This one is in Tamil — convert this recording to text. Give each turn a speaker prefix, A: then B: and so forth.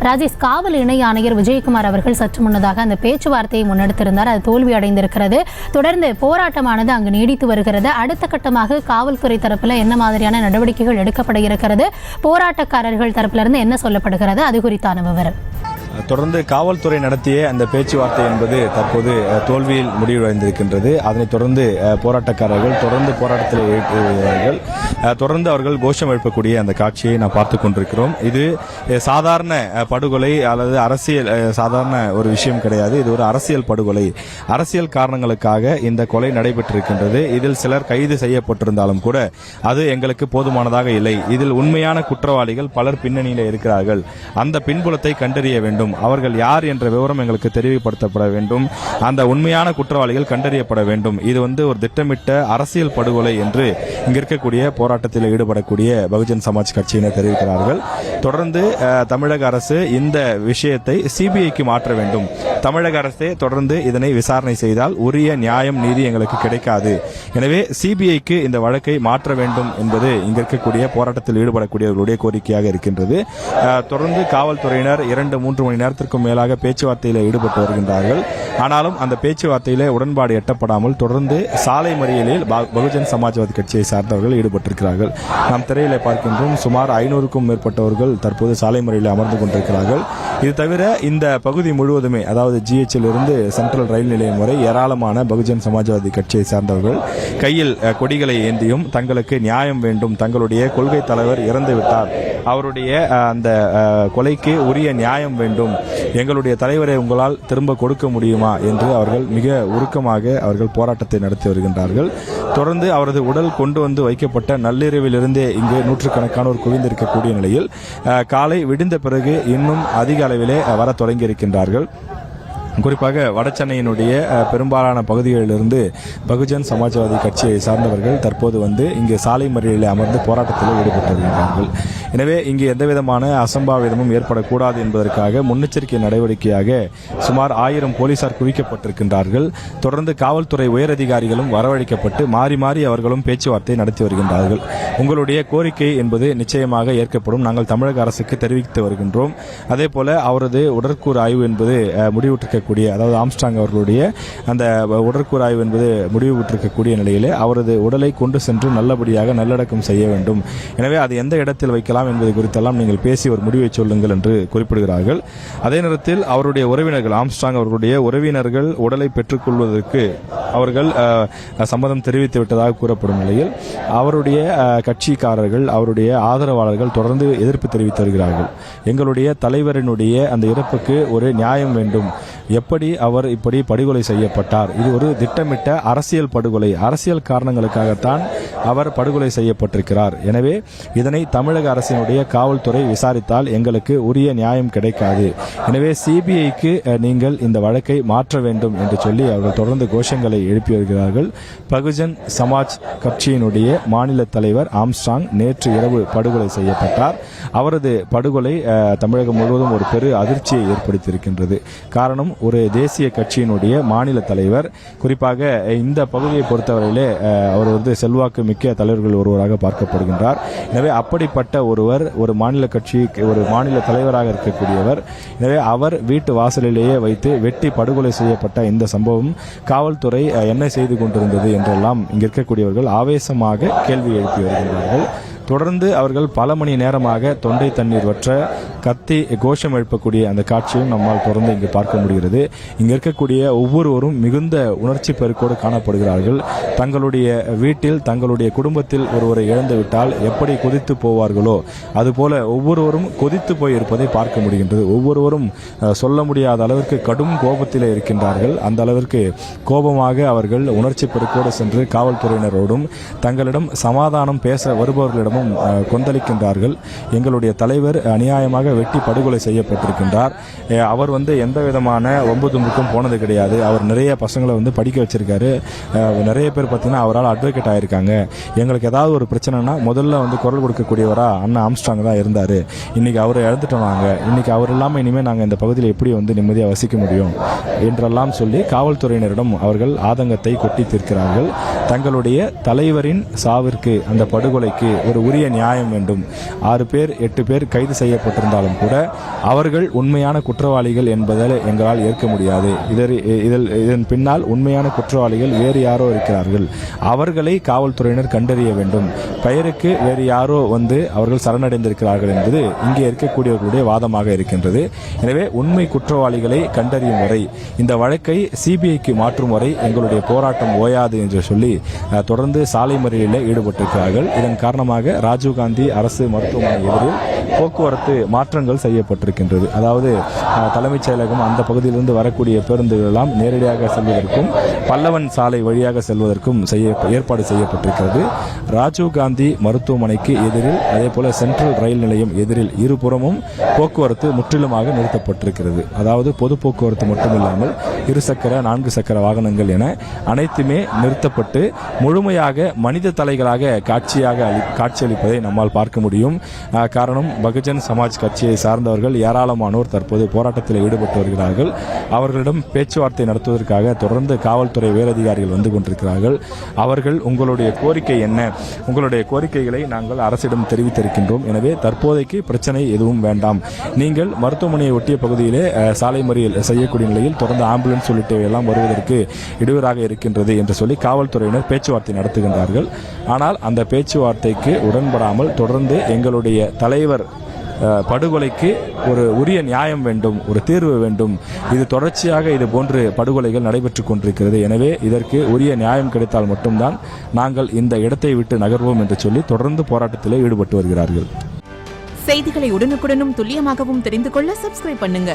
A: ராஜேஷ், காவல் இணை ஆணையர் விஜயகுமார் அவர்கள் சற்று முன்னதாக அந்த பேச்சுவார்த்தையை முன்னெடுத்திருந்தார். அது தோல்வி அடைந்திருக்கிறது. தொடர்ந்து போராட்டமானது அங்கு நீடித்து வருகிறது. அடுத்த கட்டமாக காவல்துறை தரப்பில் என்ன மாதிரியான நடவடிக்கைகள் எடுக்கப்பட இருக்கிறது, போராட்டக்காரர்கள் தரப்பிலிருந்து என்ன சொல்லப்படுகிறது, அது குறித்தான விவரம்?
B: தொடர்ந்து காவல்துறை நடத்திய அந்த பேச்சுவார்த்தை என்பது தற்போது தோல்வியில் முடிவடைந்திருக்கின்றது. அதனைத் தொடர்ந்து போராட்டக்காரர்கள் தொடர்ந்து போராட்டத்தில் ஈடுபடுகிறார்கள். தொடர்ந்து அவர்கள் கோஷம் எழுப்பக்கூடிய அந்த காட்சியை நாம் பார்த்துக் கொண்டிருக்கிறோம். இது சாதாரண படுகொலை அல்லது அரசியல் சாதாரண ஒரு விஷயம் கிடையாது. இது ஒரு அரசியல் படுகொலை. அரசியல் காரணங்களுக்காக இந்த கொலை நடைபெற்றிருக்கின்றது. இதில் சிலர் கைது செய்யப்பட்டிருந்தாலும் கூட அது எங்களுக்கு போதுமானதாக இல்லை. இதில் உண்மையான குற்றவாளிகள் பலர் பின்னணியில் இருக்கிறார்கள். அந்த பின்புலத்தை கண்டறிய வேண்டும். அவர்கள் யார் என்ற விவரம் எங்களுக்கு தெரிவிக்கப்பட வேண்டும். அந்த உண்மையான குற்றவாளிகள் கண்டறியப்பட வேண்டும். இது ஒரு திட்டமிட்ட அரசியல் படுகொலை என்று இங்க இருக்கக்கூடிய போராட்டத்தில் ஈடுபடக்கூடிய பகுஜன் சமாஜ் கட்சியினர் தெரிவிக்கிறார்கள். தொடர்ந்து தமிழக அரசு இந்த விஷயத்தை சிபிஐக்கு மாற்ற வேண்டும். தமிழக அரசே தொடர்ந்து இதனை விசாரணை செய்தால் உரிய நியாயம் நீதி எங்களுக்கு கிடைக்காது. எனவே சிபிஐக்கு இந்த வழக்கை மாற்ற வேண்டும் என்பது இங்க இருக்கக்கூடிய போராட்டத்தில் ஈடுபடக்கூடியவர்களுடைய கோரிக்கையாக இருக்கின்றது. தொடர்ந்து காவல்துறையினர் 2-3 மணி நேரத்திற்கும் மேலாக பேச்சுவார்த்தையில் ஈடுபட்டு வருகின்றார்கள். ஆனாலும் அந்த பேச்சுவார்த்தையில உடன்பாடு எட்டப்படாமல் தொடர்ந்து சாலை மறியலில் பகுஜன் சமாஜ்வாதி கட்சியை சார்ந்தவர்கள் ஈடுபட்டிருக்கிறார்கள். நாம் திரையில பார்க்கின்றோம். சுமார் 500க்கும் மேற்பட்டவர்கள் தற்போது சாலை மறியலில் அமர்ந்து கொண்டிருக்கிறார்கள். இது தவிர இந்த பகுதி முழுவதுமே, அதாவது ஜிஹெச்சில் இருந்து சென்ட்ரல் ரயில் நிலையம் வரை ஏராளமான பகுஜன் சமாஜ்வாதி கட்சியை சார்ந்தவர்கள் கையில் கொடிகளை ஏந்தியும் தங்களுக்கு நியாயம் வேண்டும், தங்களுடைய கொள்கை தலைவர் இறந்துவிட்டார், அவருடைய அந்த கொலைக்கு உரிய நியாயம் வேண்டும், எங்களுடைய தலைவரை உங்களால் திரும்ப கொடுக்க முடியுமா என்று அவர்கள் மிக உருக்கமாக அவர்கள் போராட்டத்தை நடத்தி வருகின்றார்கள். தொடர்ந்து அவரது உடல் கொண்டு வந்து வைக்கப்பட்ட நள்ளிரவிலிருந்தே இங்கு நூற்றுக்கணக்கானோர் குவிந்திருக்கக்கூடிய நிலையில் காலை விடிந்த பிறகு இன்னும் அதிக அளவிலே வர தொடங்கியிருக்கின்றார்கள். குறிப்பாக வடசென்னையினுடைய பெரும்பாலான பகுதிகளிலிருந்து பகுஜன் சமாஜ்வாதி கட்சியை சார்ந்தவர்கள் தற்போது இங்கு சாலை மறியலில் அமர்ந்து போராட்டத்தில் ஈடுபட்டு வருகிறார்கள். எனவே இங்கு எந்தவிதமான அசம்பாவிதமும் ஏற்படக்கூடாது என்பதற்காக முன்னெச்சரிக்கை நடவடிக்கையாக சுமார் 1000 போலீசார் குவிக்கப்பட்டிருக்கின்றார்கள். தொடர்ந்து காவல்துறை உயரதிகாரிகளும் வரவழைக்கப்பட்டு மாறி மாறி அவர்களும் பேச்சுவார்த்தை நடத்தி வருகின்றார்கள். உங்களுடைய கோரிக்கை என்பது நிச்சயமாக ஏற்கப்படும், நாங்கள் தமிழக அரசுக்கு தெரிவித்து வருகின்றோம். அதே போல அவரது உடற்கூறு ஆய்வு என்பது முடிவுற்ற அதாவது ஆம்ஸ்ட்ராங் அவர்களுடைய அந்த உடற்கூறு ஆய்வு என்பது முடிவு பெற்றிருக்கக்கூடிய நிலையிலே அவரது உடலை கொண்டு சென்று நல்லபடியாக நல்லடக்கம் செய்ய வேண்டும். எனவே அது எந்த இடத்தில் வைக்கலாம் என்பது குறித்தெல்லாம் நீங்கள் பேசி ஒரு முடிவை சொல்லுங்கள் என்று குறிப்பிடுகிறார்கள். அதே நேரத்தில் அவருடைய உறவினர்கள், ஆம்ஸ்ட்ராங் அவர்களுடைய உறவினர்கள் உடலை பெற்றுக்கொள்வதற்கு அவர்கள் சம்மதம் தெரிவித்து விட்டதாக கூறப்படும் நிலையில் அவருடைய கட்சிக்காரர்கள், அவருடைய ஆதரவாளர்கள் தொடர்ந்து எதிர்ப்பு தெரிவித்து வருகிறார்கள். எங்களுடைய தலைவரினுடைய அந்த இறப்புக்கு ஒரு நியாயம் வேண்டும், எப்படி அவர் இப்படி படுகொலை செய்யப்பட்டார், இது ஒரு திட்டமிட்ட அரசியல் படுகொலை, அரசியல் காரணங்களுக்காகத்தான் அவர் படுகொலை செய்யப்பட்டிருக்கிறார். எனவே இதனை தமிழக அரசினுடைய காவல்துறை விசாரித்தால் எங்களுக்கு உரிய நியாயம் கிடைக்காது. எனவே சிபிஐக்கு நீங்கள் இந்த வழக்கை மாற்ற வேண்டும் என்று சொல்லி அவர்கள் தொடர்ந்து கோஷங்களை எழுப்பி வருகிறார்கள். பகுஜன் சமாஜ் கட்சியினுடைய மாநில தலைவர் ஆம்ஸ்ட்ராங் நேற்று இரவு படுகொலை செய்யப்பட்டார். அவரது படுகொலை தமிழகம் முழுவதும் ஒரு பெரு அதிர்ச்சியை ஏற்படுத்தியிருக்கின்றது. காரணம், ஒரு தேசிய கட்சியினுடைய மாநில தலைவர், குறிப்பாக இந்த பகுதியை பொறுத்தவரையிலே அவர் செல்வாக்கு மிக்க தலைவர்கள் ஒருவராக பார்க்கப்படுகின்றார். எனவே அப்படிப்பட்ட ஒருவர் ஒரு மாநில கட்சி ஒரு மாநில தலைவராக இருக்கக்கூடியவர். எனவே அவர் வீட்டு வாசலிலேயே வைத்து வெட்டி படுகொலை செய்யப்பட்ட இந்த சம்பவம் காவல்துறை என்ன செய்து கொண்டிருந்தது என்றெல்லாம் இங்கு இருக்கக்கூடியவர்கள் ஆவேசமாக கேள்வி எழுப்பி வருகின்றார்கள். தொடர்ந்து அவர்கள் பல மணி நேரமாக தொண்டை தண்ணீர் வற்ற கத்தி கோஷம் எழுப்பக்கூடிய அந்த காட்சியும் நம்மால் தொடர்ந்து இங்கு பார்க்க முடிகிறது. இங்கு இருக்கக்கூடிய ஒவ்வொருவரும் மிகுந்த உணர்ச்சி பெருக்கோடு காணப்படுகிறார்கள். தங்களுடைய வீட்டில் தங்களுடைய குடும்பத்தில் ஒருவரை இழந்துவிட்டால் எப்படி கொதித்து போவார்களோ அதுபோல ஒவ்வொருவரும் கொதித்து போய் இருப்பதை பார்க்க முடிகின்றது. ஒவ்வொருவரும் சொல்ல முடியாத அளவிற்கு கடும் கோபத்தில் இருக்கின்றார்கள். அந்த அளவிற்கு கோபமாக அவர்கள் உணர்ச்சி பெருக்கோடு சென்று காவல்துறையினரோடும் தங்களிடம் சமாதானம் பேச வருபவர்களிடம் கொந்தளிக்கின்றார்கள். எங்களுடைய தலைவர் அநியாயமாக வெட்டி படுகொலை செய்யப்பட்டிருக்கின்றார். அவர் எந்த விதமான ஒம்புதும்புக்கும் போனது கிடையாது. அவர் நிறைய பசங்களை படிக்க வச்சிருக்காரு. நிறைய பேர் பார்த்தீங்கன்னா அவரால் அட்வொகேட் ஆயிருக்காங்க. எங்களுக்கு ஏதாவது ஒரு பிரச்சனைனா முதல்ல குரல் கொடுக்கக்கூடியவரா அண்ணா ஆம்ஸ்ட்ராங் தான் இருந்தார். இன்னைக்கு அவரை இழந்துட்டோம். நாங்கள் இன்னைக்கு அவர் இல்லாமல் இனிமேல் நாங்கள் இந்த பகுதியில் எப்படி நிம்மதியாக வசிக்க முடியும் என்றெல்லாம் சொல்லி காவல்துறையினரிடம் அவர்கள் ஆதங்கத்தை கொட்டி தீர்க்கிறார்கள். தங்களுடைய தலைவரின் சாவிற்கு, அந்த படுகொலைக்கு ஒரு உரிய நியாயம் வேண்டும். 6 பேர் 8 பேர் கைது செய்யப்பட்டிருந்தாலும் கூட அவர்கள் உண்மையான குற்றவாளிகள் என்பதால் எங்களால் ஏற்க முடியாது. இதன் பின்னால் உண்மையான குற்றவாளிகள் வேறு யாரோ இருக்கிறார்கள். அவர்களை காவல்துறையினர் கண்டறிய வேண்டும். பெயருக்கு வேறு யாரோ வந்து அவர்கள் சரணடைந்திருக்கிறார்கள் என்பது இங்கே இருக்கக்கூடியவர்களுடைய வாதமாக இருக்கின்றது. எனவே உண்மை குற்றவாளிகளை கண்டறியும் வரை, இந்த வழக்கை சிபிஐக்கு மாற்றும் வரை எங்களுடைய போராட்டம் ஓயாது என்று சொல்லி தொடர்ந்து சாலை மறியலில் ஈடுபட்டிருக்கிறார்கள். இதன் காரணமாக ராஜீவ்காந்தி அரசு மருத்துவமனை எதிரில் போக்குவரத்து மாற்றங்கள் செய்யப்பட்டிருக்கின்றது. அதாவது தலைமைச் செயலகம் அந்த பகுதியிலிருந்து வரக்கூடிய பேருந்துகள் எல்லாம் நேரடியாக செல்வதற்கும் பல்லவன் சாலை வழியாக செல்வதற்கும் ஏற்பாடு செய்யப்பட்டிருக்கிறது. ராஜீவ்காந்தி மருத்துவமனைக்கு எதிரில், அதே போல சென்ட்ரல் ரயில் நிலையம் எதிரில் இருபுறமும் போக்குவரத்து முற்றிலுமாக நிறுத்தப்பட்டிருக்கிறது. அதாவது பொது போக்குவரத்து மட்டுமில்லாமல் 2 சக்கர 4 சக்கர வாகனங்கள் என அனைத்துமே நிறுத்தப்பட்டு முழுமையாக மனித தலைகளாக காட்சியளிப்பதை நம்மால் பார்க்க முடியும். காரணம், பகுஜன் சமாஜ் கட்சியை சார்ந்தவர்கள் ஏராளமானோர் தற்போது போராட்டத்தில் ஈடுபட்டு வருகிறார்கள். அவர்களிடம் பேச்சுவார்த்தை நடத்துவதற்காக தொடர்ந்து காவல்துறை உயரதிகாரிகள் வந்து கொண்டிருக்கிறார்கள். அவர்கள் உங்களுடைய கோரிக்கை என்ன, உங்களுடைய கோரிக்கைகளை நாங்கள் அரசிடம் தெரிவித்திருக்கின்றோம். எனவே தற்போதைக்கு பிரச்சனை எதுவும் வேண்டாம். நீங்கள் மருத்துவமனையை ஒட்டிய பகுதியிலே சாலை மறியல் செய்யக்கூடிய நிலையில் தொடர்ந்து ஆம்புலன்ஸ் உள்ளிட்டவையெல்லாம் வருவதற்கு இடையூறாக இருக்கின்றது என்று சொல்லி காவல்துறையினர் பேச்சுவார்த்தை நடத்துகின்றார்கள். ஆனால் அந்த பேச்சுவார்த்தைக்கு உடன்படாமல் தொடர்ந்து எங்களுடைய தலைவர் படுகொலைக்கு ஒரு உரிய நியாயம் வேண்டும், ஒரு தீர்வு வேண்டும். இது தொடர்ச்சியாக இது போன்று படுகொலைகள் நடைபெற்றுக் கொண்டிருக்கிறது. எனவே இதற்கு உரிய நியாயம் கிடைத்தால் மட்டும்தான் நாங்கள் இந்த இடத்தை விட்டு நகர்வோம் என்று சொல்லி தொடர்ந்து போராட்டத்தில் ஈடுபட்டு வருகிறார்கள்.
C: செய்திகளை உடனுக்குடனும் துல்லியமாகவும் தெரிந்து கொள்ள சப்ஸ்கிரைப் பண்ணுங்க.